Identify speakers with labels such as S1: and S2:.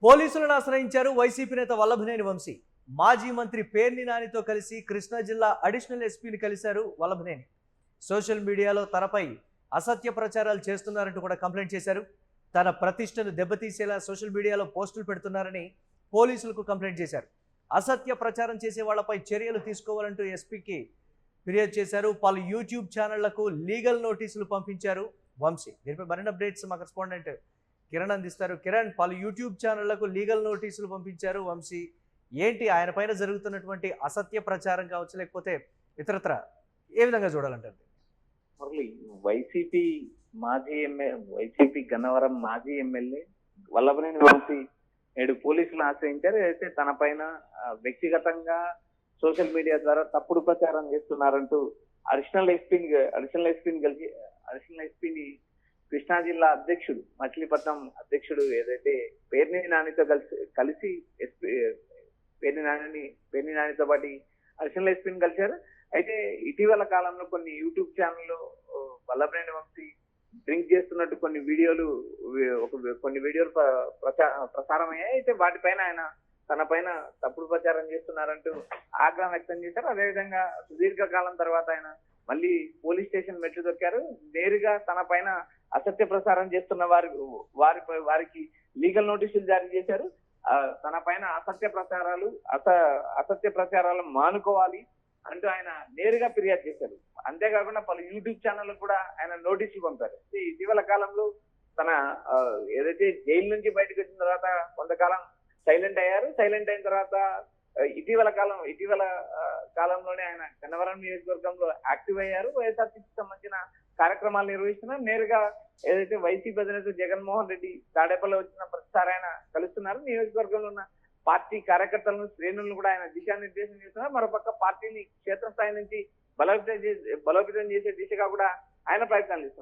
S1: పోలీసులను ఆశ్రయించారు వైసీపీ నేత వల్లభనేని వంశీ. మాజీ మంత్రి పేర్ని నానితో కలిసి కృష్ణా జిల్లా అడిషనల్ ఎస్పీని కలిశారు వల్లభనేని. సోషల్ మీడియాలో తనపై అసత్య ప్రచారాలు చేస్తున్నారంటూ కూడా కంప్లైంట్ చేశారు. తన ప్రతిష్టను దెబ్బతీసేలా సోషల్ మీడియాలో పోస్టులు పెడుతున్నారని పోలీసులకు కంప్లైంట్ చేశారు. అసత్య ప్రచారం చేసే వాళ్లపై చర్యలు తీసుకోవాలంటూ ఎస్పీకి ఫిర్యాదు చేశారు. పలు యూట్యూబ్ ఛానళ్లకు లీగల్ నోటీసులు పంపించారు వంశీ. దీనిపై మరిన్ని అప్డేట్స్ మా కరెస్పాండెంట్ కిరణ్ అందిస్తారు. కిరణ్, పలు యూట్యూబ్ ఛానళ్లకు లీగల్ నోటీసులు పంపించారు వంశీ. ఏంటి ఆయన పైన జరుగుతున్నటువంటి అసత్య ప్రచారం కావచ్చు, లేకపోతే ఇతరత్ర ఏ విధంగా చూడాలంటారు?
S2: మురళి, వైసీపీ గన్నవరం మాజీ ఎమ్మెల్యే వల్లభనేని వంశీ నేడు పోలీసులను ఆశ్రయించారు. అయితే తన పైన వ్యక్తిగతంగా సోషల్ మీడియా ద్వారా తప్పుడు ప్రచారం చేస్తున్నారంటూ అడిషనల్ ఎస్పీని కృష్ణా జిల్లా అధ్యక్షుడు, మచిలీపట్నం అధ్యక్షుడు ఏదైతే పేర్ని నానితో కలిసి పేర్ని నానితో పాటు అడిషనల్ ఎస్పీని కలిశారు. అయితే ఇటీవల కాలంలో కొన్ని యూట్యూబ్ ఛానల్లో వల్లభనేని వంశీ డ్రింక్ చేస్తున్నట్టు కొన్ని వీడియోలు ప్రసారం అయ్యాయి. అయితే వాటిపైన ఆయన తన పైన తప్పుడు ప్రచారం చేస్తున్నారంటూ ఆగ్రహం వ్యక్తం చేశారు. అదేవిధంగా సుదీర్ఘకాలం తర్వాత ఆయన మళ్ళీ పోలీస్ స్టేషన్ మెట్లు దొక్కారు. నేరుగా తన పైన అసత్య ప్రసారం చేస్తున్న వారికి లీగల్ నోటీసులు జారీ చేశారు. తన పైన అసత్య ప్రచారాలు మానుకోవాలి అంటూ ఆయన నేరుగా ఫిర్యాదు చేశారు. అంతేకాకుండా పలు యూట్యూబ్ ఛానళ్లకు కూడా ఆయన నోటీసులు పంపారు. ఇటీవల కాలంలో తన ఏదైతే జైలు నుంచి బయటకు వచ్చిన తర్వాత కొంతకాలం సైలెంట్ అయ్యారు. సైలెంట్ అయిన తర్వాత ఇటీవల కాలంలోనే ఆయన గన్నవరం నియోజకవర్గంలో యాక్టివ్ అయ్యారు. వైఎస్ఆర్సీపీకి సంబంధించిన కార్యక్రమాలు నిర్వహిస్తున్నారు. నేరుగా ఏదైతే వైసీపీ అధినేత జగన్మోహన్ రెడ్డి తాడేపల్లి వచ్చిన ప్రతిసారి ఆయన కలుస్తున్నారు. నియోజకవర్గంలో ఉన్న పార్టీ కార్యకర్తలను, శ్రేణులను కూడా ఆయన దిశానిర్దేశం చేస్తున్నారు. మరోపక్క పార్టీని క్షేత్రస్థాయి నుంచి బలోపేతం చేసే దిశగా కూడా ఆయన ప్రయత్నాలు చేస్తున్నారు.